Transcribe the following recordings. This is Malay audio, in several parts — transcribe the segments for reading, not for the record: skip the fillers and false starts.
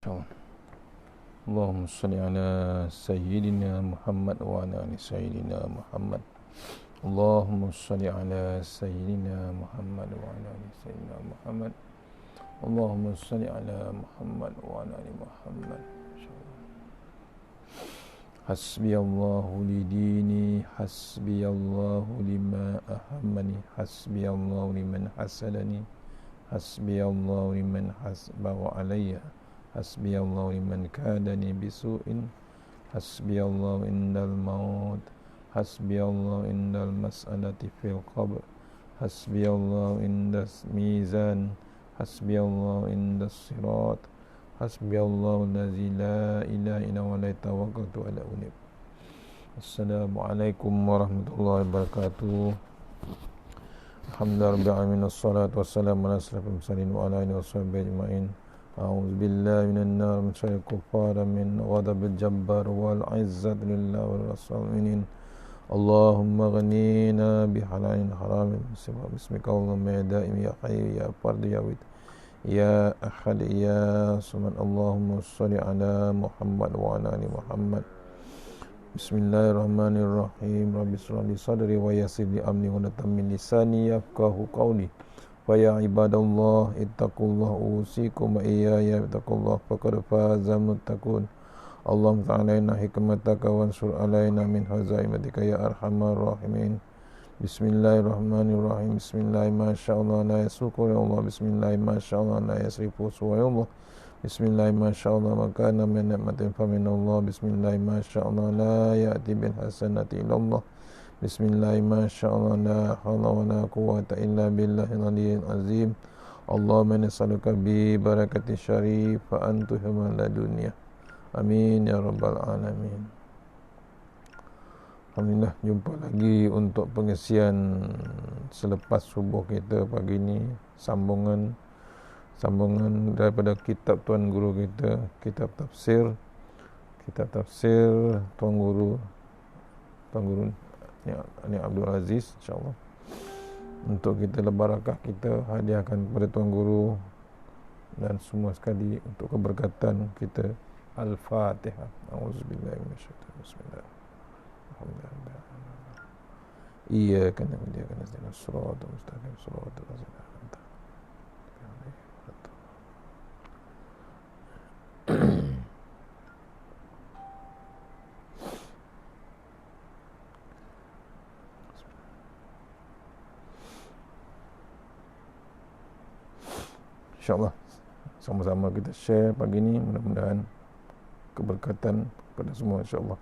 Allahumma salli ala Sayyidina Muhammad wa ala ali Sayyidina Muhammad. Allahumma salli ala Sayyidina Muhammad wa ala ali Sayyidina Muhammad. Allahumma salli ala Muhammad wa ala ali Muhammad. Hasbiyallahu li dini, hasbiyallahu lima ahammani, hasbiyallahu liman hasadani, hasbiyallahu liman hasbahu alayya, hasbiyallahu liman kadani bisu'in, hasbiyallahu indal maut, hasbiyallahu indal mas'alati fil qabr, hasbiyallahu indas mizan, hasbiyallahu indas sirat, hasbiyallahu allazi la ilaha illa huwa alayhi tawakkaltu ala unib. Assalamualaikum warahmatullahi wabarakatuh. Alhamdulillah rabbil alamin, wassalatu wassalamu ala asyrafil mursalin wa ala alihi washabbihi ajmain. A'udzu billahi minan nar min syarril kuffar min ghadabil jabbar wal izzati lillahi wal rasulin. Allahumma ghnina bihalalin haramin bismika Allahumma ya daim ya hayy ya fard ya wid ya ahad ya samad. Allahumma shalli ala Muhammad wa ala ali Muhammad. Bismillahirrahmanirrahim. Rabbi shrah li sadri wa yassir li amri wa hlul min lisani yafqahu qawli. Wa ya ibadallah ittaqullaha usikum wa iyaya ittaqullah faqad faza muttaqun. Allahumma ta'alaina hikmataka wansur alaina min hazaimatika ya arhamar rahimin. Bismillahirrahmanirrahim. Bismillah masyaallah la yasuqu ya Allah. Bismillah masyaallah la yasrifu ya Allah. Bismillah masyaallah makana min ni'matin fa min Allah. Bismillah masyaallah la ya'ti bil hasanati illa Allah. Bismillah masyaallah la haula wa la quwwata illa billahil aliyyil azim. Allahumma nas'aluka bi barakati syarif fa antuhum la dunya. Amin ya rabbal alamin. Alhamdulillah, jumpa lagi untuk pengisian selepas subuh kita pagi ini, sambungan daripada kitab tuan guru kita, kitab tafsir tuan guru ni Abdul Aziz, insyaallah. Untuk kita lebarakah kita hadiahkan kepada tuan guru dan semua sekali untuk keberkatan kita. Al-Fatihah. A'udzubillahi minasyaitonir rajim. Bismillahirrahmanirrahim. Iyyaka na'budu wa iyyaka nasta'in. Shiratal mustaqim. Shiratal ladzina an'amta 'alaihim. InsyaAllah sama-sama kita share pagi ini, mudah-mudahan keberkatan kepada semua, insyaAllah.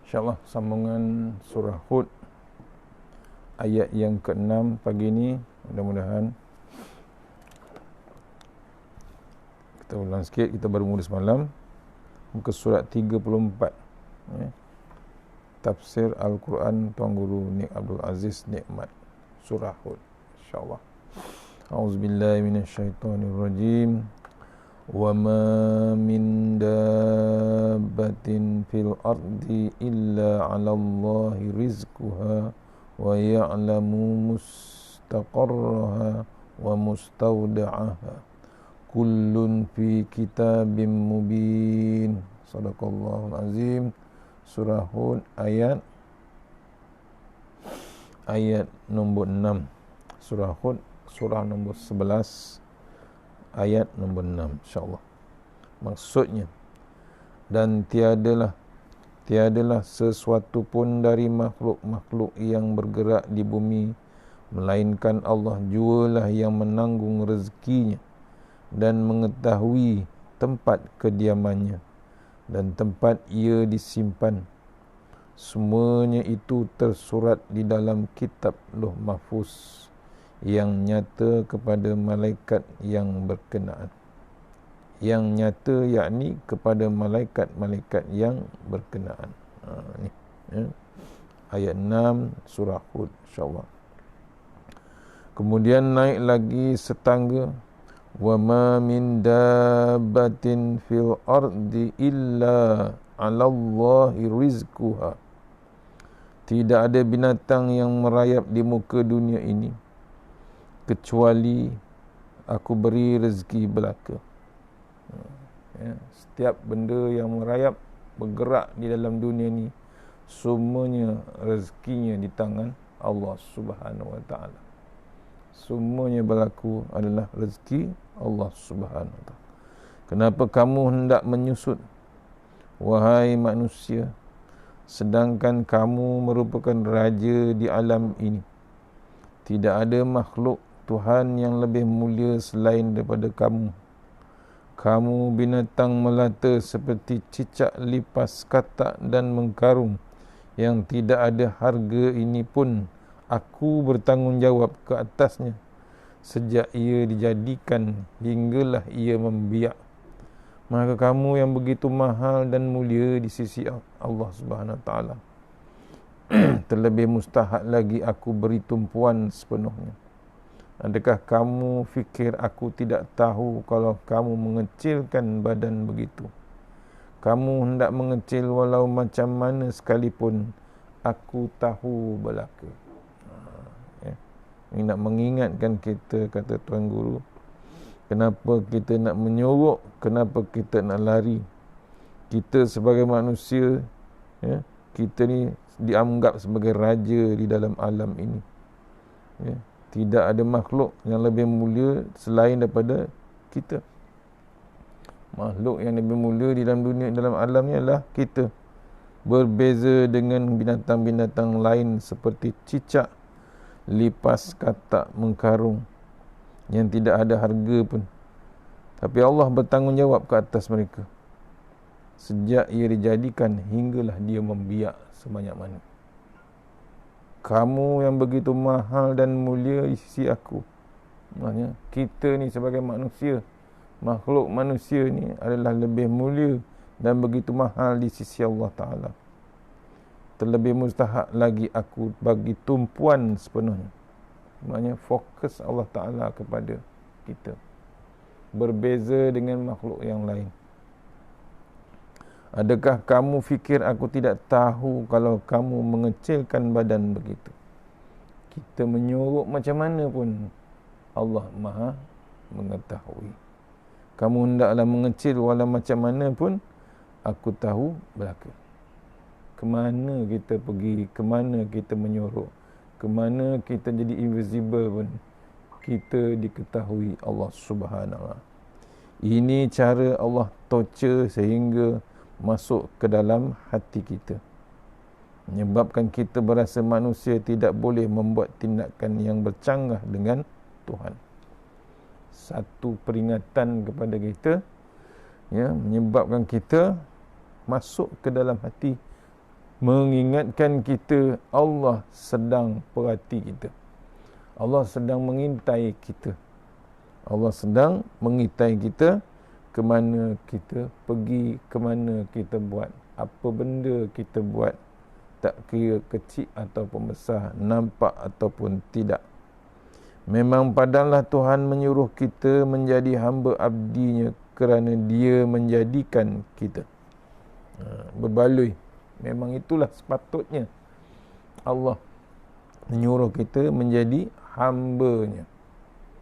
InsyaAllah sambungan surah Hud ayat yang ke-6 pagi ini. Mudah-mudahan kita ulang sikit, kita baru mula semalam muka surat 34 ya. Tafsir Al-Quran tuan guru Nik Abdul Aziz Nikmat, surah Hud, insyaAllah. A'udzubillahi minasyaitonirrajim. Wa ma min dabbatin fil ardi illa 'ala Allahi rizquha wa ya'lamu mustaqarraha wa mustawda'aha kullun fi kitabim mubin. Shadaqallahul azim. Surah Hud ayat nombor 6. Surah Hud surah nombor 11 ayat nombor 6, insyaAllah. Maksudnya, dan tiadalah tiadalah sesuatu pun dari makhluk-makhluk yang bergerak di bumi melainkan Allah jualah yang menanggung rezekinya dan mengetahui tempat kediamannya dan tempat ia disimpan. Semuanya itu tersurat di dalam kitab Lauh Mahfuz yang nyata kepada malaikat yang berkenaan. Yang nyata yakni kepada malaikat-malaikat yang berkenaan. Ni, ya. Ayat 6 surah Hud, insya-Allah. Kemudian naik lagi setangga, wa ma min dabbatin fil ardi illa 'alallahi rizquha. Tidak ada binatang yang merayap di muka dunia ini kecuali aku beri rezeki belaka. Ya, setiap benda yang merayap, bergerak di dalam dunia ni, semuanya rezekinya di tangan Allah Subhanahu Wa Taala. Semuanya berlaku adalah rezeki Allah Subhanahu Wa Taala. Kenapa kamu hendak menyusut, wahai manusia, sedangkan kamu merupakan raja di alam ini? Tidak ada makhluk Tuhan yang lebih mulia selain daripada kamu. Kamu binatang melata seperti cicak lipas katak dan mengkarung yang tidak ada harga ini pun aku bertanggungjawab ke atasnya sejak ia dijadikan hinggalah ia membiak. Maka kamu yang begitu mahal dan mulia di sisi Allah Subhanahu Wa Taala, terlebih mustahak lagi aku beri tumpuan sepenuhnya. Adakah kamu fikir aku tidak tahu kalau kamu mengecilkan badan begitu? Kamu hendak mengecil walau macam mana sekalipun, aku tahu belaka. Ini nak mengingatkan kita, kata Tuan Guru, kenapa kita nak menyorok, kenapa kita nak lari. Kita sebagai manusia, ya, kita ni dianggap sebagai raja di dalam alam ini. Ya, tidak ada makhluk yang lebih mulia selain daripada kita. Makhluk yang lebih mulia di dalam dunia, dalam alam ni adalah kita. Berbeza dengan binatang-binatang lain seperti cicak, lipas katak, mengkarung yang tidak ada harga pun. Tapi Allah bertanggungjawab ke atas mereka sejak ia dijadikan hinggalah dia membiak sebanyak mana. Kamu yang begitu mahal dan mulia di sisi aku. Maksudnya kita ni sebagai manusia, makhluk manusia ni adalah lebih mulia dan begitu mahal di sisi Allah Ta'ala. Terlebih mustahak lagi aku bagi tumpuan sepenuhnya. Maknanya fokus Allah Ta'ala kepada kita. Berbeza dengan makhluk yang lain. Adakah kamu fikir aku tidak tahu kalau kamu mengecilkan badan begitu? Kita menyorok macam mana pun, Allah Maha mengetahui. Kamu hendaklah mengecil walau macam mana pun, aku tahu belaka. Kemana kita pergi, kemana kita menyorok, kemana kita jadi invisible pun, kita diketahui Allah Subhanahu Wa Taala. Ini cara Allah torture sehingga masuk ke dalam hati kita, menyebabkan kita berasa manusia tidak boleh membuat tindakan yang bercanggah dengan Tuhan. Satu peringatan kepada kita, ya, menyebabkan kita masuk ke dalam hati, mengingatkan kita Allah sedang perhati kita. Allah sedang mengintai kita. Allah sedang mengintai kita, ke mana kita pergi, ke mana kita buat, apa benda kita buat, tak kira kecil ataupun besar, nampak ataupun tidak. Memang padanlah Tuhan menyuruh kita menjadi hamba abdinya kerana dia menjadikan kita. Berbaloi. Memang itulah sepatutnya Allah menyuruh kita menjadi hamba-Nya.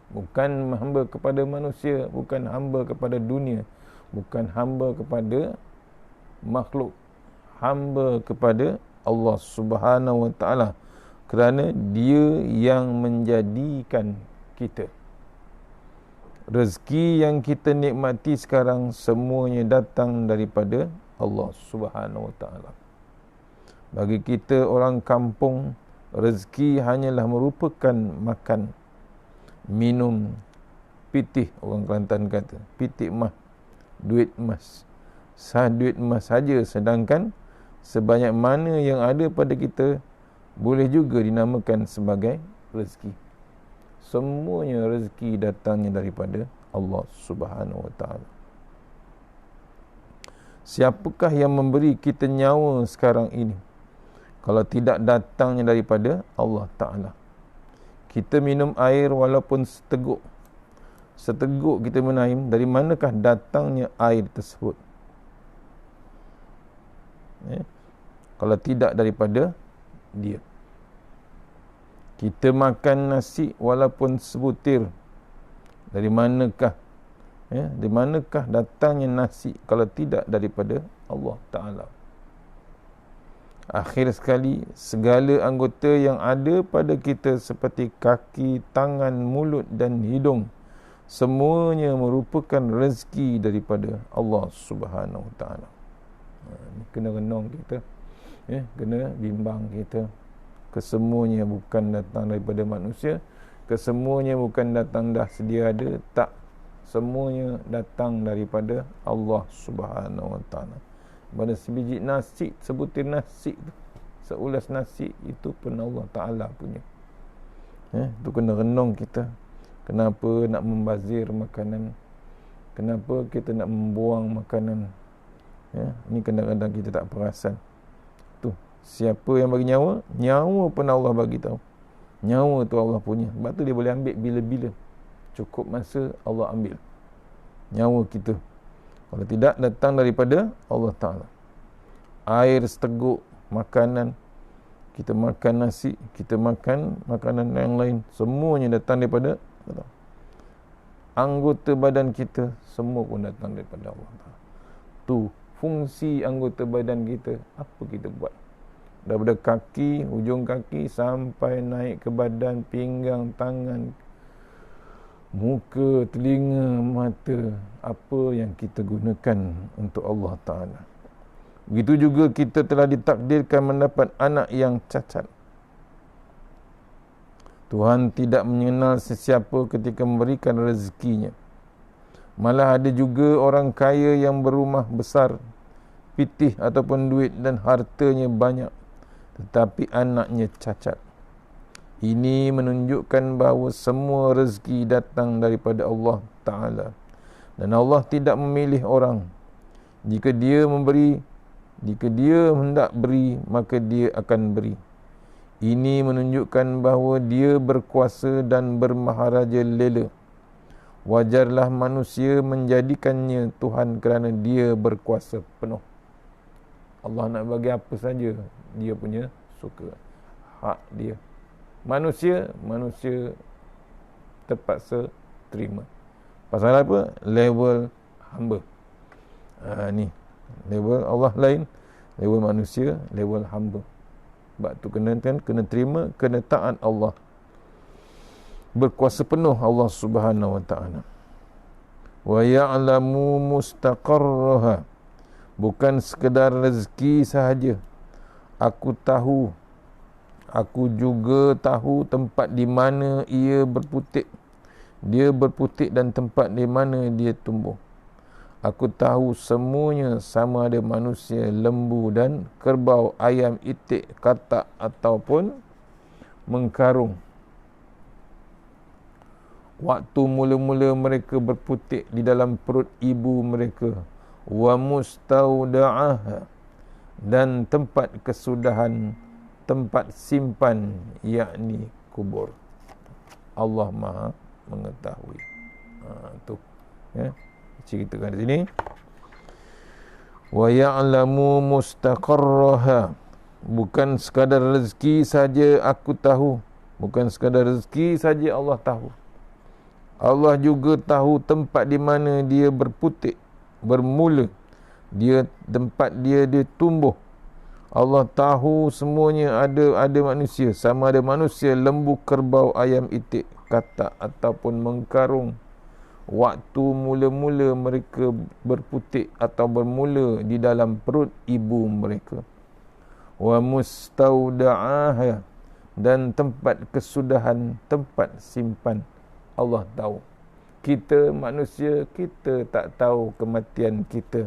Bukan hamba kepada manusia, bukan hamba kepada dunia, bukan hamba kepada makhluk, hamba kepada Allah Subhanahu Wa Taala, kerana dia yang menjadikan kita. Rezeki yang kita nikmati sekarang semuanya datang daripada Allah Subhanahu Wa Taala. Bagi kita orang kampung, rezeki hanyalah merupakan makan, minum, pitih, orang Kelantan kata, pitih emas, duit emas. Duit emas saja, sedangkan sebanyak mana yang ada pada kita boleh juga dinamakan sebagai rezeki. Semuanya rezeki datangnya daripada Allah Subhanahu Wa Taala. Siapakah yang memberi kita nyawa sekarang ini kalau tidak datangnya daripada Allah Ta'ala? Kita minum air walaupun seteguk. Seteguk kita minum, dari manakah datangnya air tersebut? Kalau tidak daripada dia. Kita makan nasi walaupun sebutir, dari manakah dari manakah datangnya nasi kalau tidak daripada Allah Ta'ala? Akhir sekali, segala anggota yang ada pada kita seperti kaki, tangan, mulut dan hidung, semuanya merupakan rezeki daripada Allah Subhanahu Wa Ta'ala. Kena renung kita, kena bimbang kita. Kesemuanya bukan datang daripada manusia, kesemuanya bukan datang dah sedia ada, tak. Semuanya datang daripada Allah Subhanahu Wa Ta'ala. Pada sebiji nasi, sebutir nasi tu, seulas nasi, itu pun Allah Ta'ala punya. Itu kena renung kita. Kenapa nak membazir makanan? Kenapa kita nak membuang makanan? Ini kadang-kadang kita tak perasan. Tu, siapa yang bagi nyawa? Nyawa pun Allah bagi tahu. Nyawa tu Allah punya. Sebab tu dia boleh ambil bila-bila. Cukup masa Allah ambil nyawa kita. Kalau tidak, datang daripada Allah Ta'ala. Air seteguk, makanan, kita makan nasi, kita makan makanan yang lain, semuanya datang daripada Allah. Anggota badan kita, semua pun datang daripada Allah Ta'ala. Tu fungsi anggota badan kita, apa kita buat? Daripada kaki, hujung kaki sampai naik ke badan, pinggang, tangan, muka, telinga, mata, apa yang kita gunakan untuk Allah Ta'ala. Begitu juga kita telah ditakdirkan mendapat anak yang cacat. Tuhan tidak mengenal sesiapa ketika memberikan rezekinya. Malah ada juga orang kaya yang berumah besar, pitih ataupun duit dan hartanya banyak, tetapi anaknya cacat. Ini menunjukkan bahawa semua rezeki datang daripada Allah Ta'ala. Dan Allah tidak memilih orang. Jika dia memberi, jika dia hendak beri, maka dia akan beri. Ini menunjukkan bahawa dia berkuasa dan bermaharaja lela. Wajarlah manusia menjadikannya Tuhan kerana dia berkuasa penuh. Allah nak bagi apa saja, dia punya suka. Hak dia. Manusia terpaksa terima. Pasal apa? Level hamba. Ni level Allah lain, level manusia, level hamba. Sebab tu kena terima, kena taat Allah. Berkuasa penuh Allah Subhanahu Wa Ta'ala. Wa ya'lamu mustaqarraha. Bukan sekadar rezeki sahaja. Aku juga tahu tempat di mana ia berputik. Dia berputik dan tempat di mana dia tumbuh. Aku tahu semuanya, sama ada manusia, lembu dan kerbau, ayam, itik, katak ataupun mengkarung. Waktu mula-mula mereka berputik di dalam perut ibu mereka. Wa mustauda'aha. Dan tempat kesudahan, tempat simpan, yakni kubur. Allah Maha mengetahui. Tu ceritakan di sini. Wa ya'lamu mustaqarraha. Bukan sekadar rezeki saja aku tahu. Bukan sekadar rezeki saja Allah tahu. Allah juga tahu tempat di mana dia berputik, bermula. Tempat dia tumbuh. Allah tahu semuanya, ada manusia, sama ada manusia, lembu, kerbau, ayam, itik, katak ataupun mengkarung. Waktu mula-mula mereka berputik atau bermula di dalam perut ibu mereka. wa mustauda'aha, dan tempat kesudahan, tempat simpan. Allah tahu. Kita manusia, kita tak tahu kematian kita.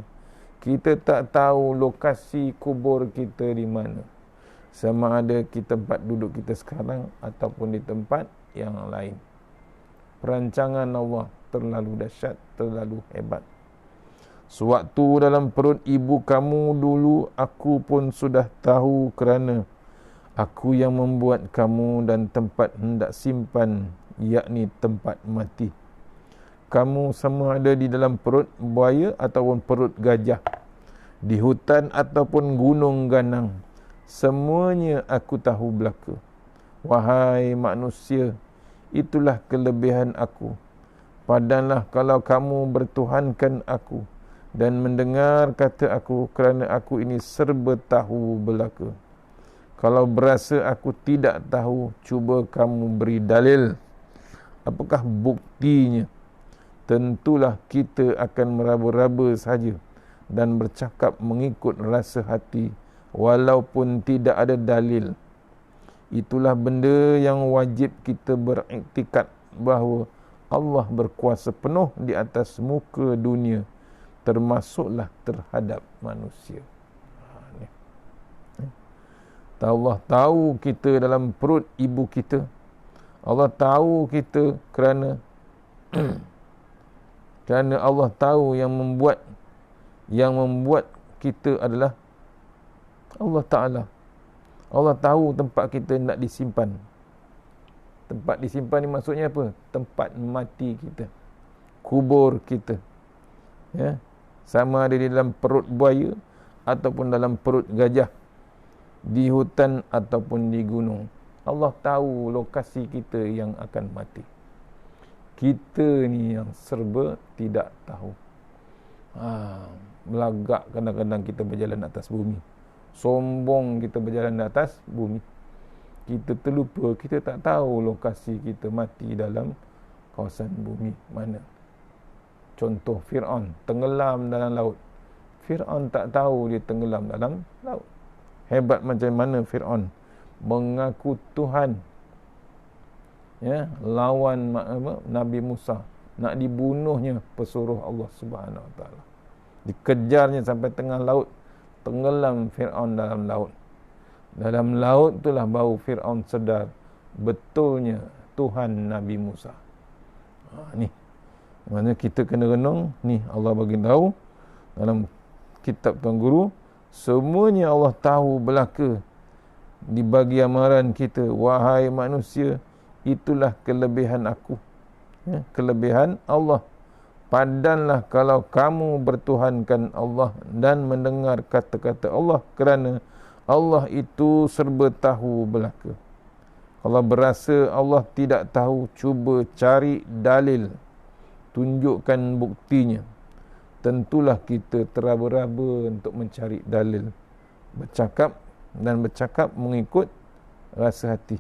Kita tak tahu lokasi kubur kita di mana. Sama ada di tempat duduk kita sekarang ataupun di tempat yang lain. Perancangan Allah terlalu dahsyat, terlalu hebat. Sewaktu dalam perut ibu kamu dulu, aku pun sudah tahu, kerana aku yang membuat kamu dan tempat hendak simpan, yakni tempat mati. Kamu sama ada di dalam perut buaya ataupun perut gajah, di hutan ataupun gunung ganang, semuanya aku tahu belaka. Wahai manusia, itulah kelebihan aku. Padanlah kalau kamu bertuhankan aku dan mendengar kata aku, kerana aku ini serba tahu belaka. Kalau berasa aku tidak tahu, cuba kamu beri dalil. Apakah buktinya? Tentulah kita akan meraba-raba saja dan bercakap mengikut rasa hati, walaupun tidak ada dalil. Itulah benda yang wajib kita beriktikad, bahawa Allah berkuasa penuh di atas muka dunia, termasuklah terhadap manusia. Allah tahu kita dalam perut ibu kita. Allah tahu kita kerana kerana Allah tahu yang membuat kita adalah Allah Ta'ala. Allah tahu tempat kita nak disimpan. Tempat disimpan ni maksudnya apa? Tempat mati kita, kubur kita, ya. Sama ada di dalam perut buaya ataupun dalam perut gajah, di hutan ataupun di gunung. Allah tahu lokasi kita yang akan mati. Kita ni yang serba tidak tahu. Belagak kadang-kadang kita berjalan atas bumi. Sombong kita berjalan di atas bumi. Kita terlupa, kita tak tahu lokasi kita mati dalam kawasan bumi mana. Contoh Fir'aun tenggelam dalam laut. Fir'aun tak tahu dia tenggelam dalam laut. Hebat macam mana Fir'aun mengaku Tuhan, ya, lawan Nabi Musa, nak dibunuhnya pesuruh Allah Subhanahu Wa Taala. Dikejarnya sampai tengah laut, tenggelam Fir'aun dalam laut. Dalam laut itulah baru Fir'aun sedar betulnya Tuhan Nabi Musa. Ni mana kita kena renung. Ni Allah bagi tahu dalam kitab Tuan Guru, semuanya Allah tahu belaka. Dibagi amaran kita, wahai manusia, itulah kelebihan aku, ya, kelebihan Allah. Padanlah kalau kamu bertuhankan Allah dan mendengar kata-kata Allah, kerana Allah itu serba tahu belaka. Kalau berasa Allah tidak tahu, cuba cari dalil, tunjukkan buktinya. Tentulah kita teraba-raba untuk mencari dalil, bercakap mengikut rasa hati.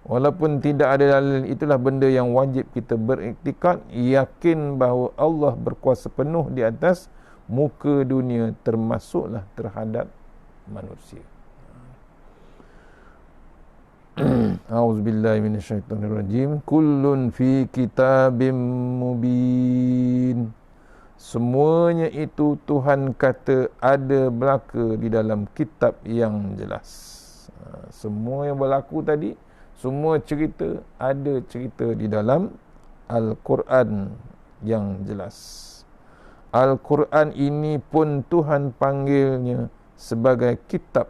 Walaupun tidak ada dalil, itulah benda yang wajib kita beriktikad, yakin bahawa Allah berkuasa penuh di atas muka dunia, termasuklah terhadap manusia. A'udzubillahi minasyaitonirrajim. Kullun fi kitabim mubin. Semuanya itu Tuhan kata ada belaka di dalam kitab yang jelas. Semua yang berlaku tadi, semua cerita, ada cerita di dalam Al-Quran yang jelas. Al-Quran ini pun Tuhan panggilnya sebagai kitab,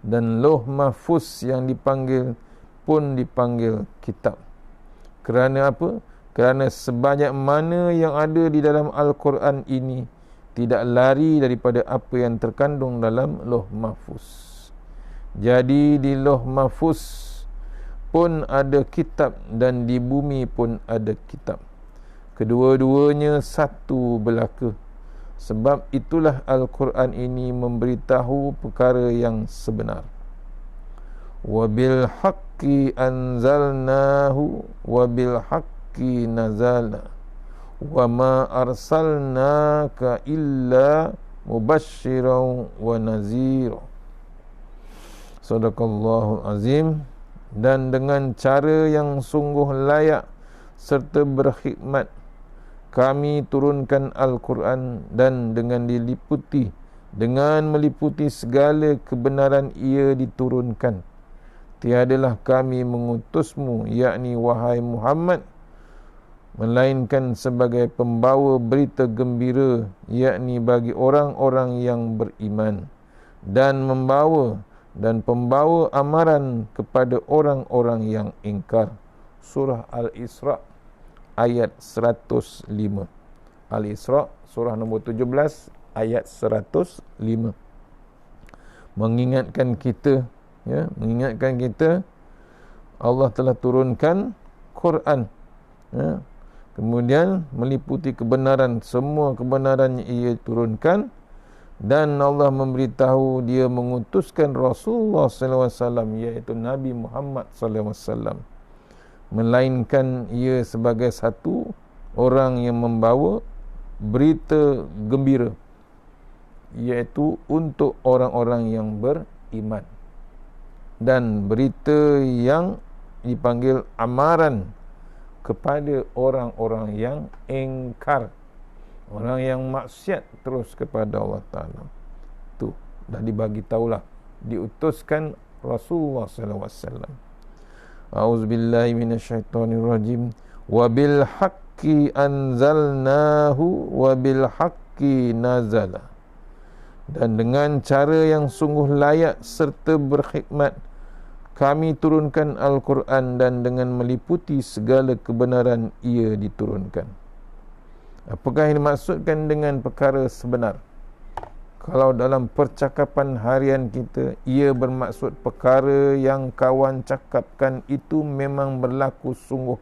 dan Lauh Mahfuz yang dipanggil pun dipanggil kitab. Kerana apa? Kerana sebanyak mana yang ada di dalam Al-Quran ini tidak lari daripada apa yang terkandung dalam Lauh Mahfuz. Jadi di Lauh Mahfuz pun ada kitab, dan di bumi pun ada kitab. Kedua-duanya satu belaka. Sebab itulah Al-Quran ini memberitahu perkara yang sebenar. Wabil haqqi anzalnahu wabil haqqi nazala wa ma arsalnaka illa mubasysyiran wa nadhira. Sadaqallahul azim. Dan dengan cara yang sungguh layak serta berkhidmat kami turunkan Al-Quran, dan dengan meliputi segala kebenaran ia diturunkan. Tiadalah kami mengutusmu, yakni wahai Muhammad, melainkan sebagai pembawa berita gembira, yakni bagi orang-orang yang beriman, dan pembawa amaran kepada orang-orang yang ingkar. Surah Al-Isra ayat 105. Al-Isra surah nombor 17 ayat 105. Mengingatkan kita Allah telah turunkan Quran, kemudian meliputi kebenaran, semua kebenaran yang ia turunkan. Dan Allah memberitahu dia mengutuskan Rasulullah SAW, iaitu Nabi Muhammad SAW, melainkan ia sebagai satu orang yang membawa berita gembira, iaitu untuk orang-orang yang beriman, dan berita yang dipanggil amaran kepada orang-orang yang ingkar, orang yang maksiat terus kepada Allah Ta'ala. Tu dah dibagi tahulah, diutuskan Rasulullah SAW. A'udzubillahi minasyaitonirrajim. Wa bil haqqi anzalnahu wa bil haqqi nazala. Dan dengan cara yang sungguh layak serta berkhidmat kami turunkan Al-Quran, dan dengan meliputi segala kebenaran ia diturunkan. Apakah yang dimaksudkan dengan perkara sebenar? Kalau dalam percakapan harian kita, ia bermaksud perkara yang kawan cakapkan itu memang berlaku sungguh.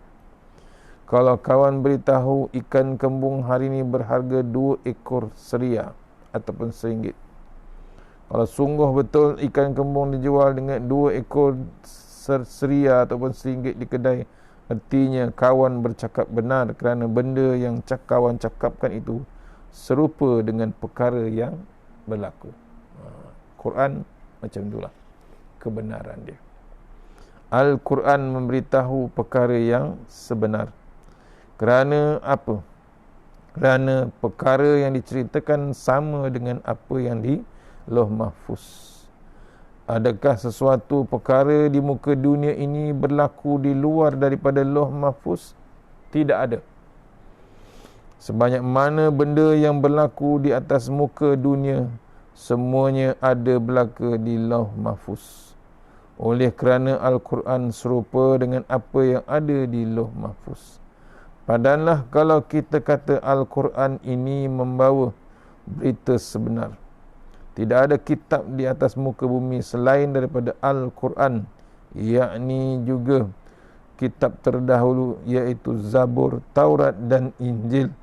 Kalau kawan beritahu ikan kembung hari ini berharga 2 ekor seria ataupun RM1. Kalau sungguh betul ikan kembung dijual dengan 2 ekor seria ataupun RM1 di kedai, artinya kawan bercakap benar, kerana benda yang kawan cakapkan itu serupa dengan perkara yang berlaku. Quran macam itulah kebenaran dia. Al-Quran memberitahu perkara yang sebenar. Kerana apa? Kerana perkara yang diceritakan sama dengan apa yang di Lauh Mahfuz. Adakah sesuatu perkara di muka dunia ini berlaku di luar daripada Lauh Mahfuz? Tidak ada. Sebanyak mana benda yang berlaku di atas muka dunia, semuanya ada berlaku di Lauh Mahfuz. Oleh kerana Al-Quran serupa dengan apa yang ada di Lauh Mahfuz. Padahal kalau kita kata Al-Quran ini membawa berita sebenar, tidak ada kitab di atas muka bumi selain daripada Al-Quran, yakni juga kitab terdahulu, iaitu Zabur, Taurat dan Injil,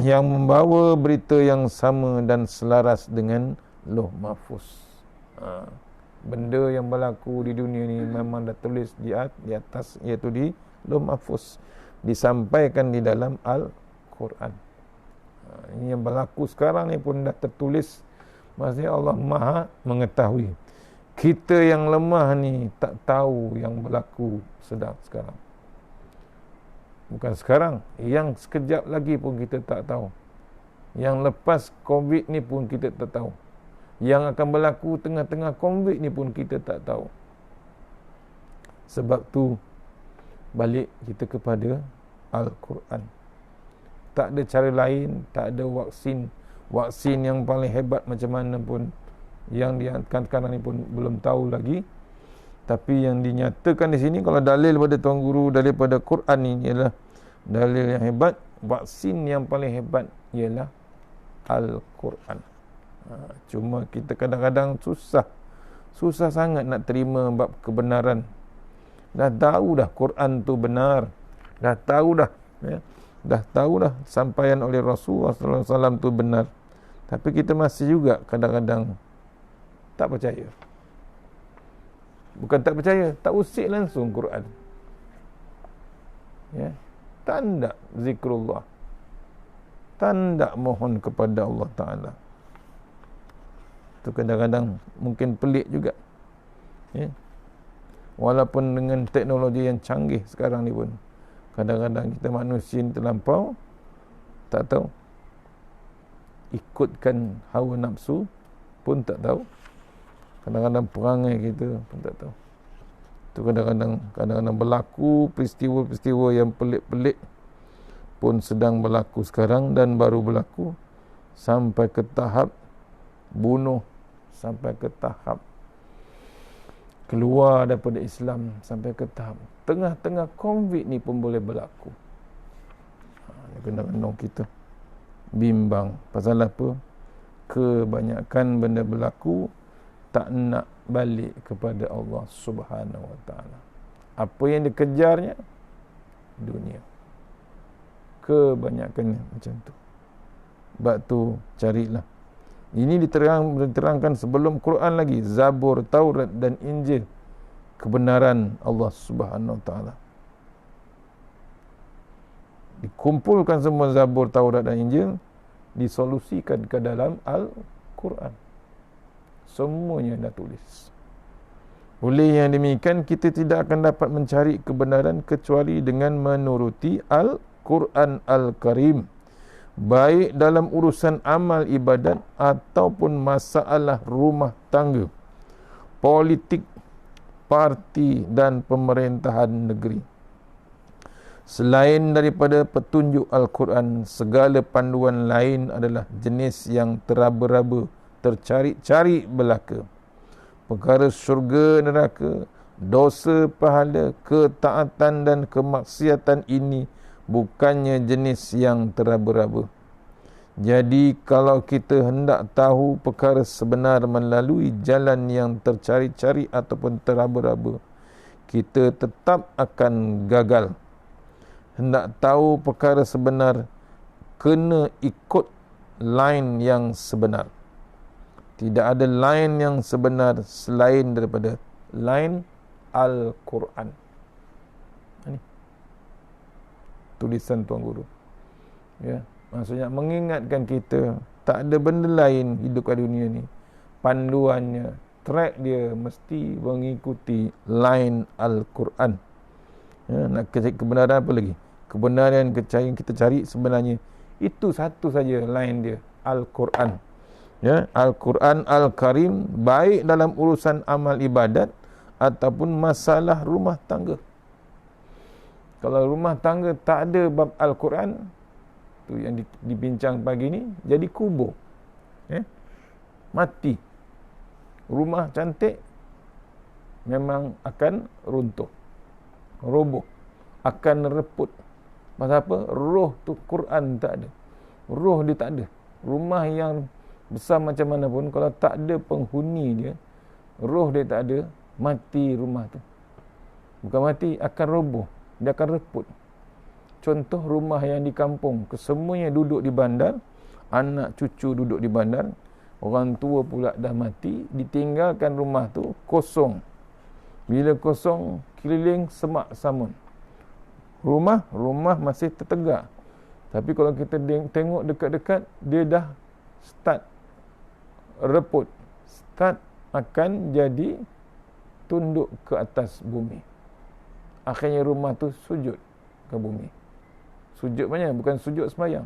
yang membawa berita yang sama dan selaras dengan Lauh Mahfuz. Benda yang berlaku di dunia ni memang dah tulis di atas, iaitu di Lauh Mahfuz, disampaikan di dalam Al-Quran. Ini yang berlaku sekarang ni pun dah tertulis. Maksudnya Allah Maha mengetahui. Kita yang lemah ni tak tahu yang berlaku sedang sekarang. Bukan sekarang, yang sekejap lagi pun kita tak tahu. Yang lepas COVID ni pun kita tak tahu. Yang akan berlaku tengah-tengah COVID ni pun kita tak tahu. Sebab tu balik kita kepada Al-Quran. Tak ada cara lain, tak ada vaksin yang paling hebat macam mana pun, yang diangkat sekarang ni pun belum tahu lagi. Tapi yang dinyatakan di sini, kalau dalil pada Tuan Guru, dalil pada Quran ni ialah dalil yang hebat. Vaksin yang paling hebat ialah Al-Quran. Cuma kita kadang-kadang susah sangat nak terima bab kebenaran. Dah tahu dah Quran tu benar, dah tahu dah, dah tahu dah sampaian oleh Rasulullah SAW tu benar, tapi kita masih juga kadang-kadang tak percaya. Bukan tak percaya, tak usik langsung Quran. Tak nak zikrullah, tak nak mohon kepada Allah Ta'ala. tu kadang-kadang mungkin pelik juga. Ya. Walaupun dengan teknologi yang canggih sekarang ni pun, kadang-kadang kita manusia ni terlampau tak tahu, ikutkan hawa nafsu pun tak tahu, kadang-kadang perangai kita pun tak tahu. Tu kadang-kadang berlaku peristiwa-peristiwa yang pelik-pelik pun sedang berlaku sekarang dan baru berlaku, sampai ke tahap bunuh, sampai ke tahap keluar daripada Islam, sampai ke tahap tengah-tengah COVID ni pun boleh berlaku. Kadang-kadang kita bimbang. Pasal apa? Kebanyakan benda berlaku tak nak balik kepada Allah Subhanahu Wa Taala. Apa yang dikejarnya? Dunia. Kebanyakan macam tu. Sebab tu carilah. Ini diterangkan sebelum Quran lagi, Zabur, Taurat dan Injil, kebenaran Allah Subhanahu Wa Taala. Dikumpulkan semua Zabur, Taurat dan Injil, disolusikan ke dalam Al-Quran. Semuanya dah tulis. Oleh yang demikian, kita tidak akan dapat mencari kebenaran kecuali dengan menuruti Al-Quran Al-Karim, baik dalam urusan amal ibadat ataupun masalah rumah tangga, politik, parti dan pemerintahan negeri. Selain daripada petunjuk Al-Quran, segala panduan lain adalah jenis yang teraba-raba, tercari-cari belaka. Perkara syurga neraka, dosa pahala, ketaatan dan kemaksiatan ini bukannya jenis yang teraba-raba. Jadi kalau kita hendak tahu perkara sebenar melalui jalan yang tercari-cari ataupun teraba-raba, kita tetap akan gagal. Hendak tahu perkara sebenar, kena ikut line yang sebenar. Tidak ada line yang sebenar selain daripada line Al-Quran. Ini tulisan Tuan Guru. Ya, maksudnya mengingatkan kita tak ada benda lain hidup kat dunia ni. Panduannya, track dia mesti mengikuti line Al-Quran. Ya, nak cari kebenaran apa lagi? Kebenaran yang kita cari sebenarnya itu satu saja line dia, Al-Quran. Ya, Al-Quran Al-Karim, baik dalam urusan amal ibadat ataupun masalah rumah tangga. Kalau rumah tangga tak ada bab Al-Quran, tu yang dibincang pagi ni, jadi kubur. Ya? Mati. Rumah cantik memang akan runtuh, roboh, akan reput. Pasal apa? Roh tu Quran tak ada. Roh dia tak ada. Rumah yang besar macam mana pun, kalau tak ada penghuni dia, roh dia tak ada, mati rumah tu. Bukan mati, akan roboh. Dia akan reput. Contoh rumah yang di kampung, kesemuanya duduk di bandar, anak cucu duduk di bandar, orang tua pula dah mati, ditinggalkan rumah tu kosong. Bila kosong, keliling semak samun. Rumah masih tertegak. Tapi kalau kita tengok dekat-dekat, dia dah start reput. Start akan jadi tunduk ke atas bumi. Akhirnya rumah tu sujud ke bumi. Sujud mana? Bukan sujud sembahyang.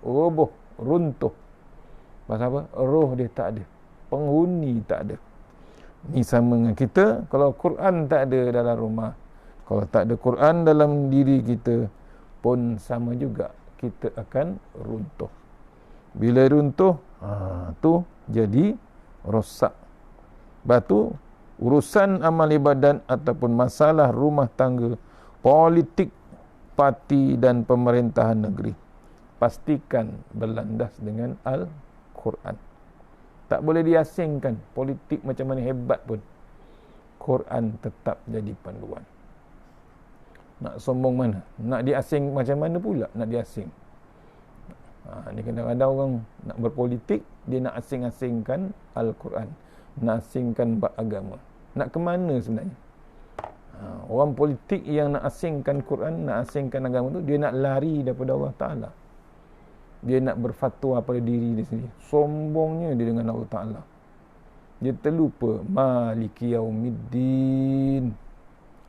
Roboh, runtuh. Pasal apa? Roh dia tak ada. Penghuni tak ada. Ni sama dengan kita, kalau Quran tak ada dalam rumah, kalau tak ada Quran dalam diri kita pun sama juga, kita akan runtuh. Bila runtuh, tu jadi rosak. Batu urusan amal ibadat ataupun masalah rumah tangga, politik, parti dan pemerintahan negeri, pastikan berlandas dengan Al-Quran. Tak boleh diasingkan. Politik macam mana hebat pun, Quran tetap jadi panduan. Nak sombong mana? Nak diasing macam mana pula nak diasing? Ni kadang-kadang orang nak berpolitik, dia nak asing-asingkan Al-Quran, nak asingkan bab agama. Nak ke mana sebenarnya? Orang politik yang nak asingkan Quran, nak asingkan agama tu, dia nak lari daripada Allah Ta'ala. Dia nak berfatwa pada diri dia sendiri. Sombongnya dia dengan Allah Ta'ala. Dia terlupa Maliki Yaumiddin,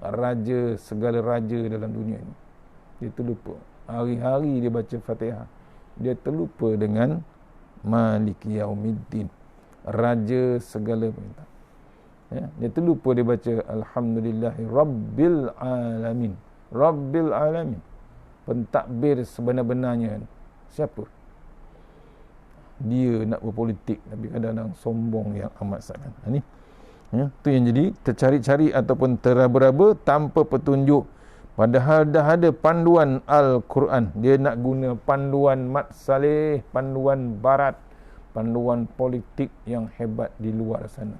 raja, segala raja dalam dunia ni. Dia terlupa. Hari-hari dia baca Fatihah, dia terlupa dengan Maliki Yaumiddin, raja segala perintah. Ya, dia terlupa dia baca Alhamdulillahi Rabbil Alamin. Rabbil Alamin, pentadbir sebenar-benarnya siapa? Dia nak berpolitik tapi kadang-kadang sombong yang amat sangat. Ni ya, tu yang jadi tercari-cari ataupun teraba-raba tanpa petunjuk, padahal dah ada panduan Al-Quran. Dia nak guna panduan Mat Saleh, panduan barat, panduan politik yang hebat di luar sana.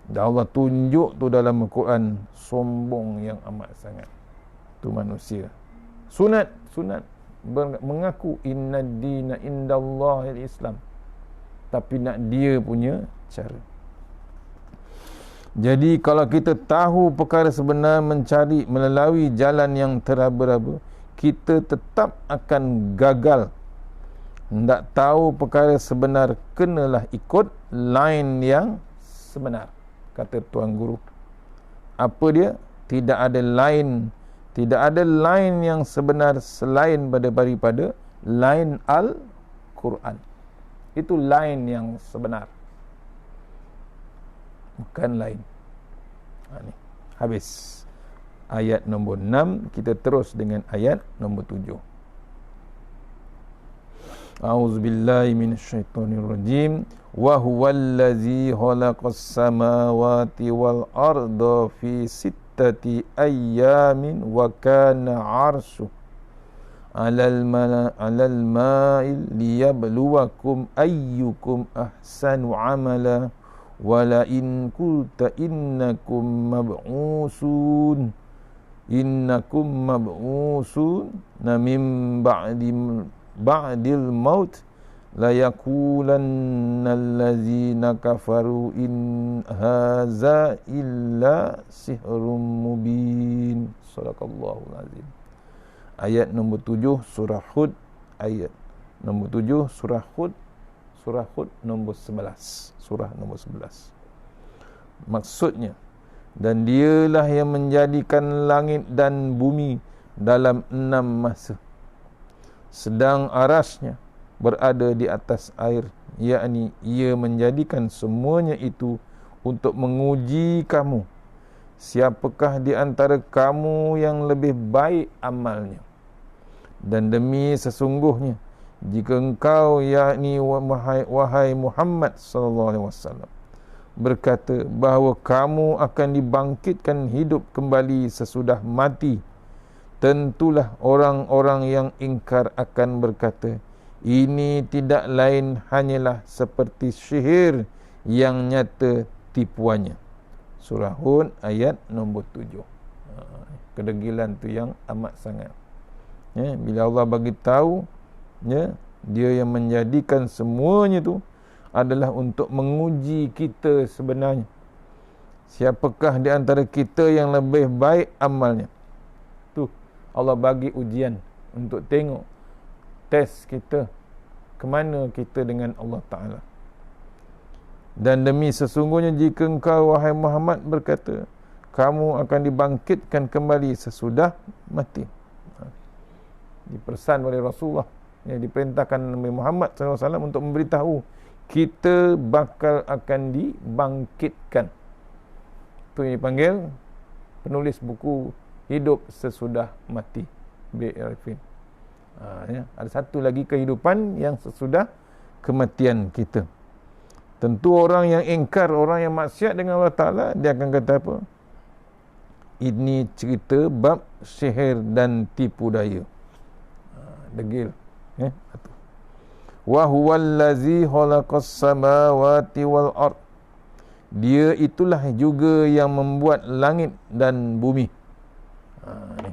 Dan Allah tunjuk tu dalam Al-Quran. Sombong yang amat sangat tu manusia. Sunat mengaku inna dina indallahil Islam, tapi nak dia punya cara. Jadi kalau kita tahu perkara sebenar, mencari melalui jalan yang teraba-raba, kita tetap akan gagal. Hendak tahu perkara sebenar, kenalah ikut lain yang sebenar, kata Tuan Guru. Apa dia? Tidak ada lain yang sebenar selain daripada lain Al-Quran. Itu lain yang sebenar, bukan lain. Ni habis ayat nombor 6. Kita terus dengan ayat nombor 7. A'udzubillahi minasyaitonirrajim. Wa huwallazi khalaqas samawati wal arda fi sittati ayyamin wa kana 'arsyu 'alal ma'il liyabluwakum ayyukum ahsanu 'amala wa la in qulta innakum mab'usun min ba'dil maut la yaqulanna allazina kafaru in haza illa sihrun mubin. Sadaqallahul azim. Ayat nombor 7 surah Hud, ayat nombor 7 surah Hud nombor 11. Surah nombor 11. Maksudnya, dan dialah yang menjadikan langit dan bumi dalam 6 masa, sedang arasnya berada di atas air, yakni ia menjadikan semuanya itu untuk menguji kamu, siapakah di antara kamu yang lebih baik amalnya. Dan demi sesungguhnya, jika engkau, yakni wahai Muhammad sallallahu alaihi wasallam, berkata bahawa kamu akan dibangkitkan hidup kembali sesudah mati, tentulah orang-orang yang ingkar akan berkata, ini tidak lain hanyalah seperti sihir yang nyata tipuannya. Surah Hud ayat nombor 7. Kedegilan tu yang amat sangat. Ya, bila Allah bagi tahu, ya, dia yang menjadikan semuanya tu adalah untuk menguji kita sebenarnya. Siapakah di antara kita yang lebih baik amalnya? Tu Allah bagi ujian untuk tengok, tes kita, ke mana kita dengan Allah Ta'ala. Dan demi sesungguhnya jika engkau, wahai Muhammad, berkata kamu akan dibangkitkan kembali sesudah mati. Dipesan oleh Rasulullah, yang diperintahkan Nabi Muhammad SAW untuk memberitahu kita bakal akan dibangkitkan. Itu yang dipanggil penulis buku Hidup Sesudah Mati, B. Arifin. Ya, ada satu lagi kehidupan yang sesudah kematian kita. Tentu orang yang ingkar, orang yang maksiat dengan Allah Ta'ala, dia akan kata apa? Ini cerita bab sihir dan tipu daya. Degil. Wa huwallazi khalaqas samawati wal ard. Dia itulah juga yang membuat langit dan bumi. Ni.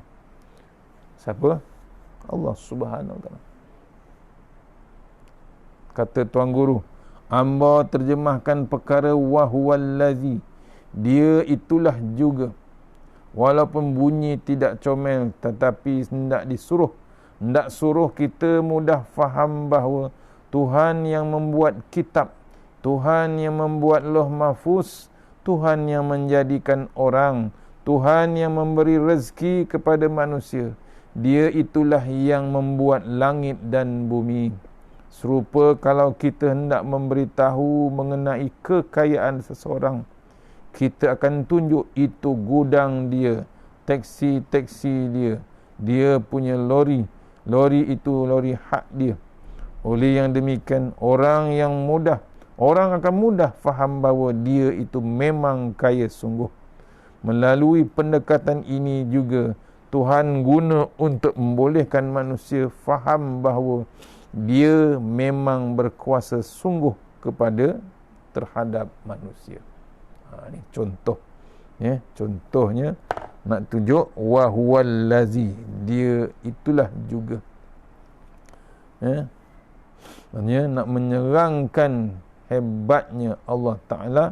Siapa? Allah Subhanahu Wa Taala. Kata Tuan Guru, hamba terjemahkan perkara wa huwallazi. Dia itulah juga. Walaupun bunyi tidak comel, tetapi hendak disuruh Hendak suruh kita mudah faham bahawa Tuhan yang membuat kitab, Tuhan yang membuat Lauh Mahfuz, Tuhan yang menjadikan orang, Tuhan yang memberi rezeki kepada manusia, Dia itulah yang membuat langit dan bumi. Serupa kalau kita hendak memberitahu mengenai kekayaan seseorang, kita akan tunjuk itu gudang dia, teksi-teksi dia, dia punya lori itu lori hak dia. Oleh yang demikian, orang akan mudah faham bahawa dia itu memang kaya sungguh. Melalui pendekatan ini juga Tuhan guna untuk membolehkan manusia faham bahawa dia memang berkuasa sungguh terhadap manusia. Ini contoh. Contohnya nak tunjuk wa huwal lazi, dia itulah juga. Maksudnya nak menyerangkan hebatnya Allah Ta'ala,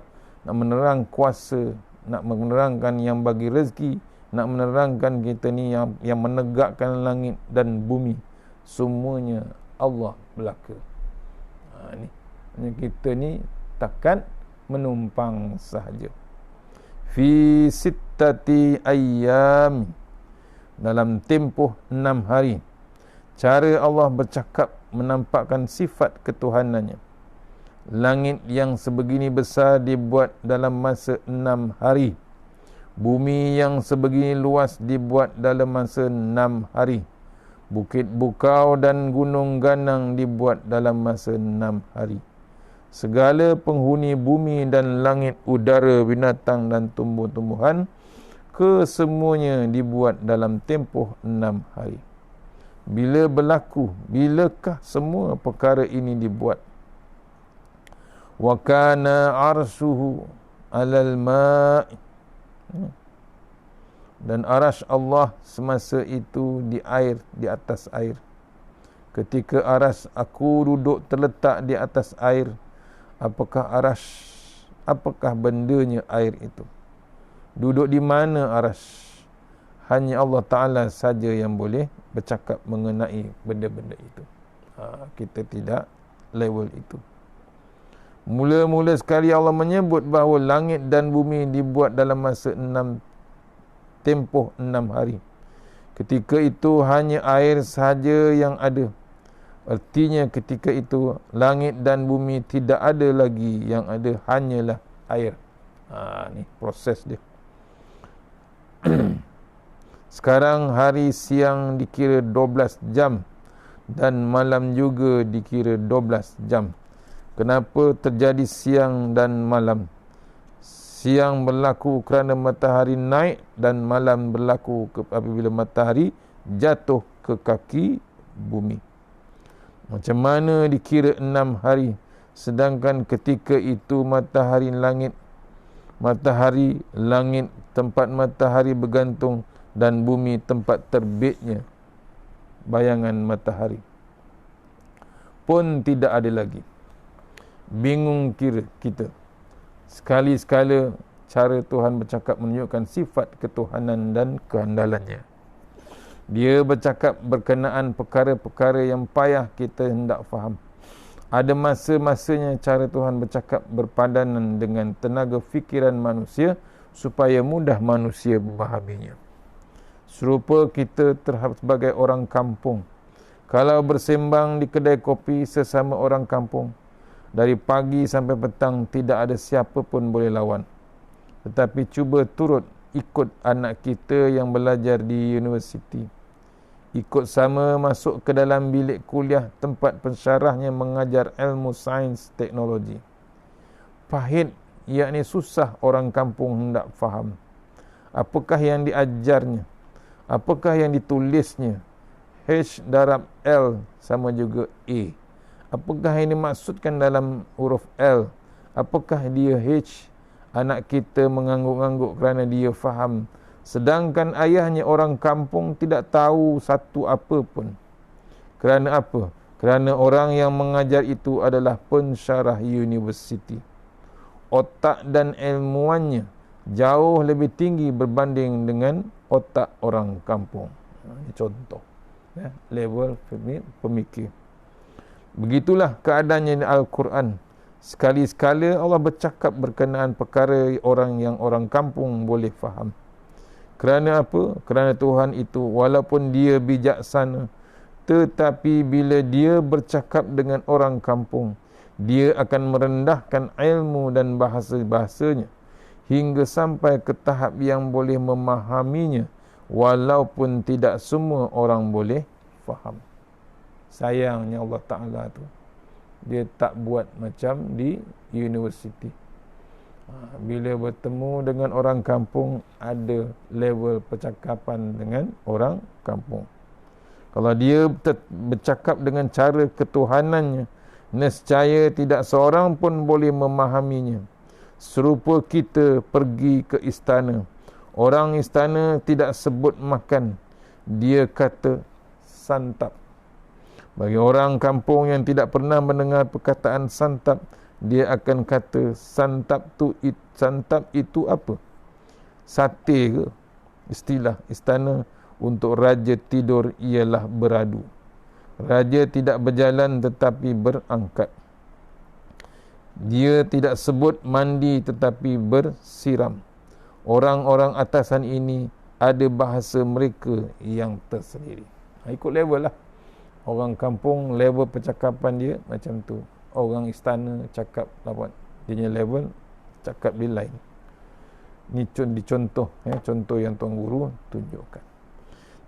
nak menerang kuasa, nak menerangkan yang bagi rezeki, nak menerangkan kita ni yang menegakkan langit dan bumi, semuanya Allah belaka. Ni kita ni takat menumpang sahaja. Fi sittati ayyam, dalam tempoh 6 hari. Cara Allah bercakap menampakkan sifat ketuhanannya. Langit yang sebegini besar dibuat dalam masa 6 hari. Bumi yang sebegini luas dibuat dalam masa 6 hari. Bukit bukau dan gunung ganang dibuat dalam masa 6 hari. Segala penghuni bumi dan langit, udara, binatang dan tumbuh-tumbuhan, kesemuanya dibuat dalam tempoh 6 hari. Bilakah semua perkara ini dibuat? Wa kana arshuhu 'alal ma'i, dan arasy Allah semasa itu di atas air. Ketika arasy aku duduk terletak di atas air, apakah bendanya air itu? Duduk di mana arasy? Hanya Allah Ta'ala saja yang boleh bercakap mengenai benda-benda itu. Kita tidak level itu. Mula-mula sekali Allah menyebut bahawa langit dan bumi dibuat dalam masa tempoh 6 hari. Ketika itu hanya air sahaja yang ada. Artinya ketika itu langit dan bumi tidak ada lagi, yang ada hanyalah air. Ni proses dia. Sekarang hari siang dikira 12 jam dan malam juga dikira 12 jam. Kenapa terjadi siang dan malam? Siang berlaku kerana matahari naik dan malam berlaku apabila matahari jatuh ke kaki bumi. Macam mana dikira 6 hari, sedangkan ketika itu matahari, langit tempat matahari bergantung dan bumi tempat terbitnya bayangan matahari pun tidak ada lagi. Bingung kira kita. Sekali-sekala cara Tuhan bercakap menunjukkan sifat ketuhanan dan kehandalannya. Dia bercakap berkenaan perkara-perkara yang payah kita hendak faham. Ada masa-masanya cara Tuhan bercakap berpadanan dengan tenaga fikiran manusia supaya mudah manusia memahaminya. Serupa kita sebagai orang kampung. Kalau bersembang di kedai kopi sesama orang kampung, dari pagi sampai petang tidak ada siapa pun boleh lawan. Tetapi cuba turut ikut anak kita yang belajar di universiti. Ikut sama masuk ke dalam bilik kuliah tempat pensyarahnya mengajar ilmu sains teknologi. Pahit, yakni susah orang kampung hendak faham. Apakah yang diajarnya? Apakah yang ditulisnya? H darab L sama juga A. Apakah yang dimaksudkan dalam huruf L? Apakah dia H? Anak kita mengangguk-angguk kerana dia faham. Sedangkan ayahnya orang kampung tidak tahu satu apa pun. Kerana apa? Kerana orang yang mengajar itu adalah pensyarah universiti. Otak dan ilmuannya jauh lebih tinggi berbanding dengan otak orang kampung. Ini contoh. level pemikir. Begitulah keadaannya Al-Quran. Sekali-sekala Allah bercakap berkenaan perkara orang kampung boleh faham. Kerana apa? Kerana Tuhan itu walaupun dia bijaksana, tetapi bila dia bercakap dengan orang kampung, dia akan merendahkan ilmu dan bahasa-bahasanya hingga sampai ke tahap yang boleh memahaminya, walaupun tidak semua orang boleh faham. Sayangnya Allah Ta'ala tu, dia tak buat macam di universiti. Bila bertemu dengan orang kampung, ada level percakapan dengan orang kampung. Kalau dia bercakap dengan cara ketuhanannya, nescaya tidak seorang pun boleh memahaminya. Serupa kita pergi ke istana. Orang istana tidak sebut makan, dia kata santap. Bagi orang kampung yang tidak pernah mendengar perkataan santap, dia akan kata santap itu apa? Sate ke? Istilah istana untuk raja tidur ialah beradu. Raja tidak berjalan tetapi berangkat. Dia tidak sebut mandi tetapi bersiram. Orang-orang atasan ini ada bahasa mereka yang tersendiri. Ikut level lah. Orang kampung level percakapan dia macam tu. Orang istana cakap lawan. Dia punya level cakap dia lain. Ni dicontoh, contoh yang Tuan Guru tunjukkan.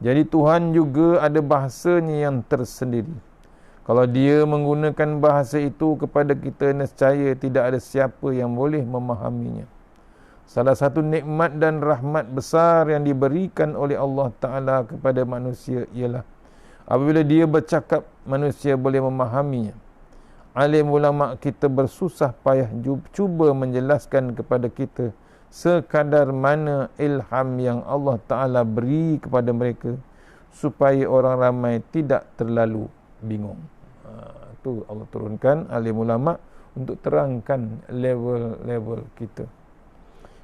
Jadi Tuhan juga ada bahasanya yang tersendiri. Kalau dia menggunakan bahasa itu kepada kita, nescaya tidak ada siapa yang boleh memahaminya. Salah satu nikmat dan rahmat besar yang diberikan oleh Allah Ta'ala kepada manusia ialah apabila dia bercakap, manusia boleh memahaminya. Alim ulama kita bersusah payah cuba menjelaskan kepada kita sekadar mana ilham yang Allah Ta'ala beri kepada mereka supaya orang ramai tidak terlalu bingung. Itu Allah turunkan alim ulama untuk terangkan level-level kita.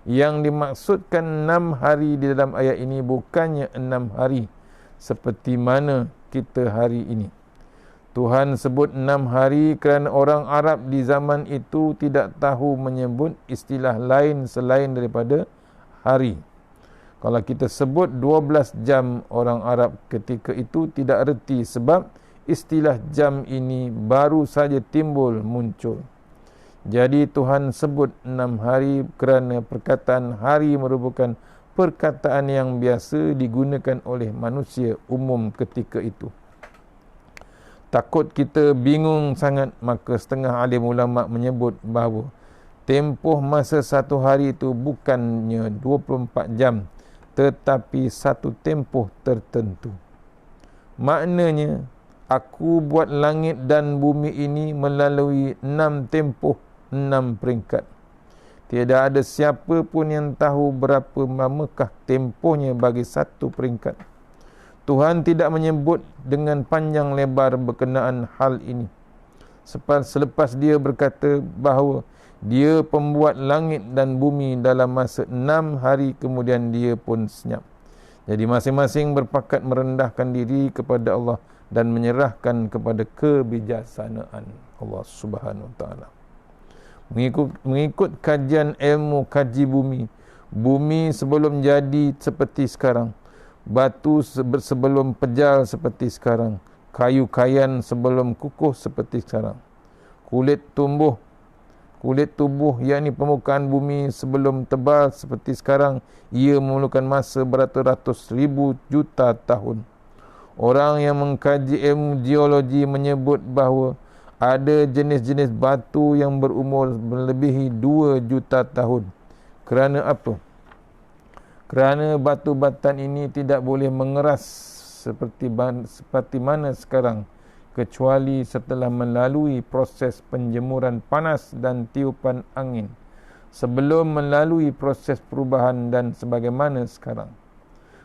Yang dimaksudkan 6 hari di dalam ayat ini bukannya 6 hari seperti mana kita hari ini. Tuhan sebut 6 hari kerana orang Arab di zaman itu tidak tahu menyebut istilah lain selain daripada hari. Kalau kita sebut 12 jam, orang Arab ketika itu tidak erti sebab istilah jam ini baru saja muncul. Jadi Tuhan sebut 6 hari kerana perkataan hari merupakan perkataan yang biasa digunakan oleh manusia umum ketika itu. Takut kita bingung sangat, maka setengah alim ulama menyebut bahawa tempoh masa satu hari itu bukannya 24 jam, tetapi satu tempoh tertentu. Maknanya, aku buat langit dan bumi ini melalui 6 tempoh, 6 peringkat. Tiada ada siapa pun yang tahu berapa lamakah tempohnya bagi satu peringkat. Tuhan tidak menyebut dengan panjang lebar berkenaan hal ini. Selepas dia berkata bahawa dia pembuat langit dan bumi dalam masa 6 hari, kemudian dia pun senyap. Jadi masing-masing berpakat merendahkan diri kepada Allah dan menyerahkan kepada kebijaksanaan Allah Subhanahu Wa Taala. Mengikut kajian ilmu kaji bumi sebelum jadi seperti sekarang, batu sebelum pejal seperti sekarang, kayu kayan sebelum kukuh seperti sekarang, kulit tubuh yakni permukaan bumi sebelum tebal seperti sekarang, ia memerlukan masa beratus-ratus ribu juta tahun. Orang yang mengkaji ilmu geologi menyebut bahawa ada jenis-jenis batu yang berumur melebihi 2 juta tahun. Kerana apa? Kerana batu batan ini tidak boleh mengeras seperti mana sekarang, kecuali setelah melalui proses penjemuran panas dan tiupan angin, sebelum melalui proses perubahan dan sebagaimana sekarang.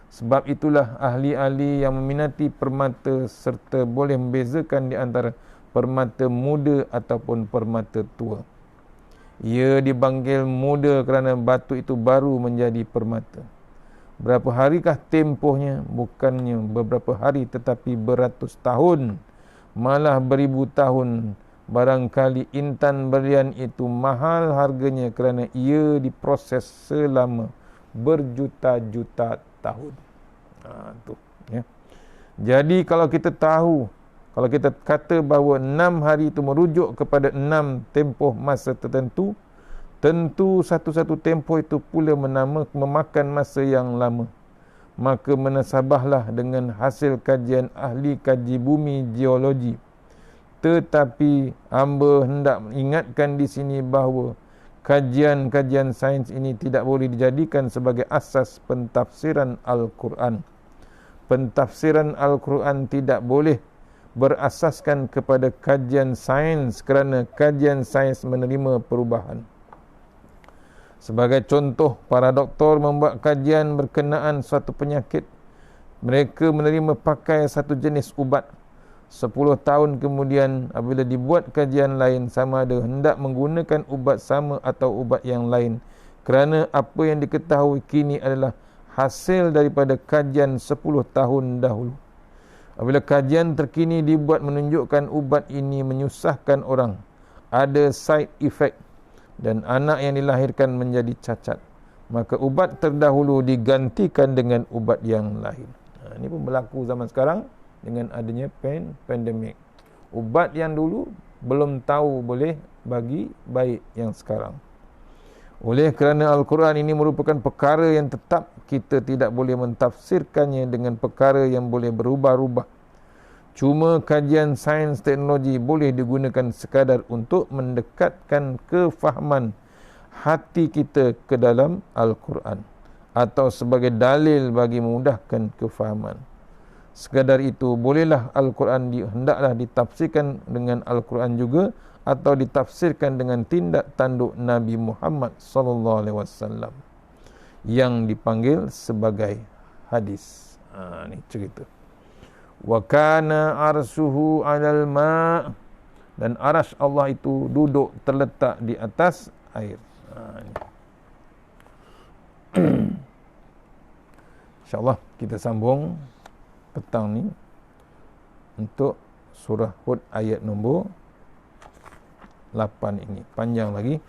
Sebab itulah ahli-ahli yang meminati permata serta boleh membezakan di antara permata muda ataupun permata tua. Ia dipanggil muda kerana batu itu baru menjadi permata. Berapa harikah tempohnya? Bukannya beberapa hari tetapi beratus tahun, malah beribu tahun. Barangkali intan berlian itu mahal harganya kerana ia diproses selama berjuta-juta tahun. Tu, ya. Jadi kalau kita tahu, kalau kita kata bahawa 6 hari itu merujuk kepada 6 tempoh masa tertentu, tentu satu-satu tempoh itu pula memakan masa yang lama. Maka menasabahlah dengan hasil kajian ahli kaji bumi geologi. Tetapi hamba hendak ingatkan di sini bahawa kajian-kajian sains ini tidak boleh dijadikan sebagai asas pentafsiran Al-Quran. Pentafsiran Al-Quran tidak boleh berasaskan kepada kajian sains kerana kajian sains menerima perubahan. Sebagai contoh, para doktor membuat kajian berkenaan suatu penyakit. Mereka menerima pakai satu jenis ubat. 10 tahun kemudian apabila dibuat kajian lain sama ada hendak menggunakan ubat sama atau ubat yang lain. Kerana apa yang diketahui kini adalah hasil daripada kajian 10 tahun dahulu. Apabila kajian terkini dibuat menunjukkan ubat ini menyusahkan orang, ada side effect, dan anak yang dilahirkan menjadi cacat, maka ubat terdahulu digantikan dengan ubat yang lain. Ini pun berlaku zaman sekarang dengan adanya pandemik. Ubat yang dulu belum tahu boleh bagi baik yang sekarang. Oleh kerana Al-Quran ini merupakan perkara yang tetap, kita tidak boleh mentafsirkannya dengan perkara yang boleh berubah-ubah. Cuma kajian sains teknologi boleh digunakan sekadar untuk mendekatkan kefahaman hati kita ke dalam Al-Quran atau sebagai dalil bagi memudahkan kefahaman. Sekadar itu, bolehlah Al-Quran hendaklah ditafsirkan dengan Al-Quran juga atau ditafsirkan dengan tindak tanduk Nabi Muhammad SAW yang dipanggil sebagai hadis. Ini cerita. Wa kana arsyuhu 'alal ma', dan arasy Allah itu duduk terletak di atas air. InsyaAllah kita sambung petang ni untuk surah Hud ayat nombor 8 ini. Panjang lagi.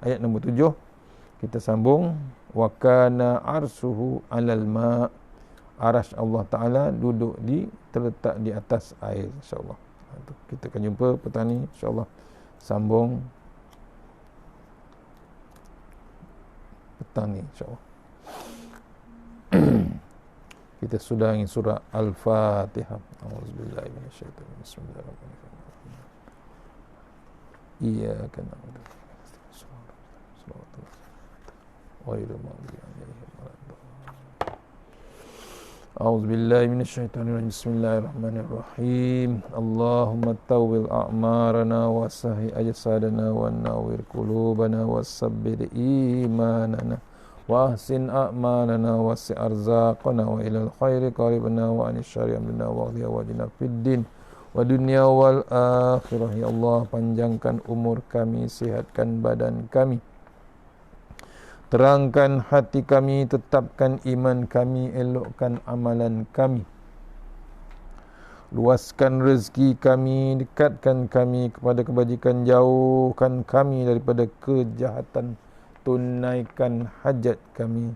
Ayat nombor 7 kita sambung. Wa kana arsyuhu 'alal ma', arasy Allah Ta'ala duduk terletak di atas air, insyaAllah. Kita akan jumpa petang ni, insyaAllah. Sambung petang ni, insyaAllah. Kita sudah ingin surah Al-Fatihah. A'udzubillahi minasyaitanir rajim. Bismillahirrahmanirrahim. Iyyaka na'budu wa iyyaka nasta'in. أعوذ بالله من الشيطان الرجيم بسم الله الرحمن الرحيم اللهم طول أعمارنا وسهل أجسادنا ونور قلوبنا وثبت إيماننا وأحسن أعمالنا وسع أرزاقنا وإلى الخير قربنا وعن الشر أمرنا واغفر وجنا في الدين ودنيا والآخرة. Ya Allah, panjangkan umur kami, sihatkan badan kami, terangkan hati kami, tetapkan iman kami, elokkan amalan kami, luaskan rezeki kami, dekatkan kami kepada kebajikan, jauhkan kami daripada kejahatan, tunaikan hajat kami.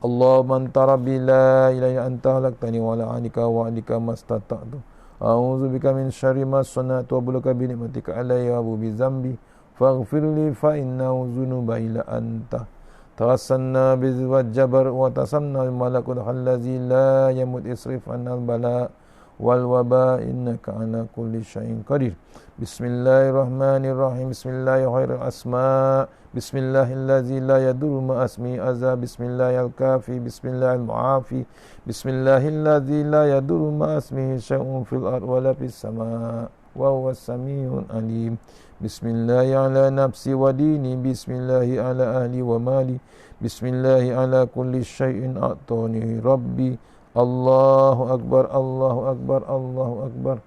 Allahumma anta rabbi la ilaha illa anta khalaqtani wa la alika wa alika mastata'tu a'udzubika min syarri ma sana'tu wa buluka bi ni'matika alayya wa bi zambi faghfirli fa innahu dzunuba illa anta. Tawassalna bizwat jabar wa tasamna malakul allazi la yamut isrif annal bala wal waba innaka ala kulli syai'in qadir. Bismillahirrahmanirrahim. Bismillahirrahmanirrahim. Asma. Bismillahillazi la yadurru ma asmi azab. Bismillahil kafi. Bismillahil muafi. Bismillahillazi la yadurru ma asmihi syai'un fil ard wa la fis sama. Wa huwas samiun alim. Bismillahi ala nafsi wa dini. Bismillahi ala ahli wa mali. Bismillahi ala kulli syai'in a'tani rabbi. Allahu akbar, Allahu akbar, Allahu akbar.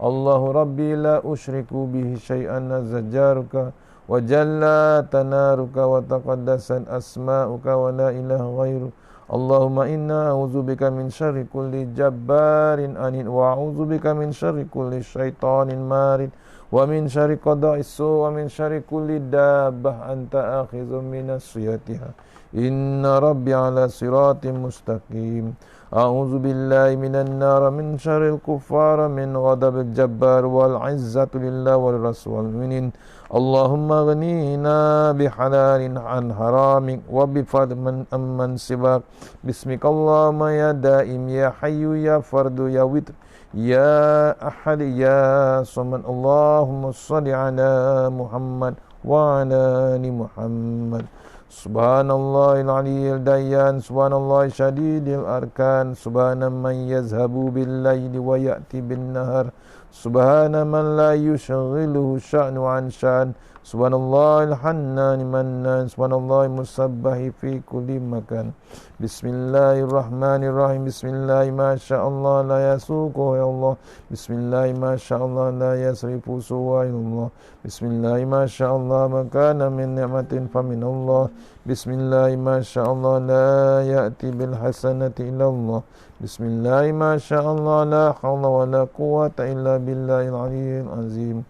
Allahu rabbi la usyriku bihi syai'an nazjaruka wa jalla tanaruka wa taqaddasan asma'uka wa la ilaha ghairu. Allahumma inna a'udzubika min syarri kulli jabbarin anid wa a'udzubika min syarri kulli syaitanin marid wa min syarri qada'is su wa min syarri kulli dabbah anta akhizum minas siyatiha inna rabbi ala siratim mustaqim. A'udzu billahi minan nar min syarril kuffar min ghadabil jabbar wal izzatu lillahi wal rasul wal mu'minin. Allahumma ghnina bihalalin an haramik wa bifadman amman sibak. Bismikallahumma ya daim ya hayyu ya fardu ya witr ya ahad ya samad. Allahumma shalli ala Muhammad wa ala ali Muhammad. Subhanallahil aliyyil dayyan, subhanallah syadidil arkan, subhana man yazhabu bil laili wa ya'ti bin nahar, subhana man la yushghiluhu sya'nu an sya'an, subhanallahil hannan mannan, subhanallahil musabbahi fi kulli makan. Bismillahirrahmanirrahim. Bismillahi ma sya'allah la yasuqu ya Allah. Bismillahi ma sya'allah la yasrifu suwa ya Allah. Bismillahi ma sya'allah ma kana min ni'matin fa min Allah. Bismillahi ma sya'allah la ya'ti bil hasanati illa Allah. Bismillahi ma sya'allah la hawla wa la quwwata illa billahil aliyyil azim.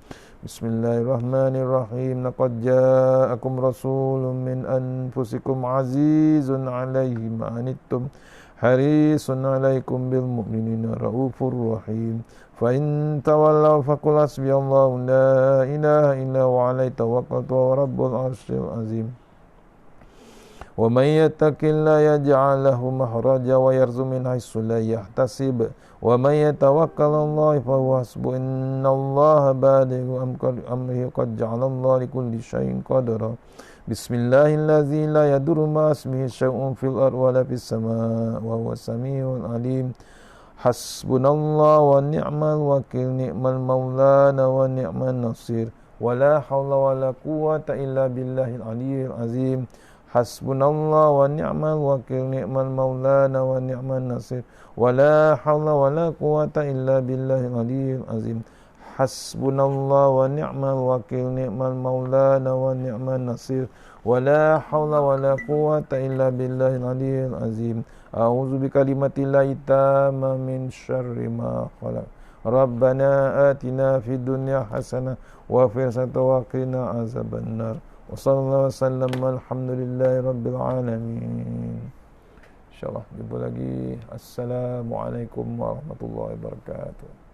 Bismillahirrahmanirrahim. Laqad ja'akum rasulun min anfusikum azizun 'alaihi ma anittum harisun 'alaikum bil mu'minina raufur rahim. Fa in tawallaw faqul hasbiyallahu la ilaha illa huwa 'alaihi tawakkaltu wa rabbul 'arsyil azim. Wa may yattaqillaha yaj'al lahu makhraja wa yarzuqhu min haitsu la yahtasib wa may yatawakkal 'alallahi fa huwa hasbuh innallaha balighu amrihi qad ja'alallahu likulli syai'in qadara. Bismillahirrahmanirrahim. La yadurru ma ismihi syai'un fil ardi wa la fis samaa'i wa huwas samii'ul 'aliim. Hasbunallahu wa ni'mal wakil, ni'mal maulana wa ni'man nasir. Wa la haula wa la quwwata illa billahil aliyyil azim. Hasbunallah wa ni'mal wakil, ni'mal maulana wa ni'man nasir. Wa la hawla wa la quwwata illa billahil aliyyil azim. Hasbunallah wa ni'mal wakil, ni'mal maulana wa ni'man nasir. Wa la hawla wa la quwwata illa billahil aliyyil azim. A'udzu bikalimatillahi tamma min syarri ma khalaq. Rabbana atina fid dunya hasanah wa fil akhirati wa qina azabannar. Wassallallahu wasallam alhamdulillahi rabbil alamin. InsyaAllah jumpa lagi. Assalamualaikum warahmatullahi wabarakatuh.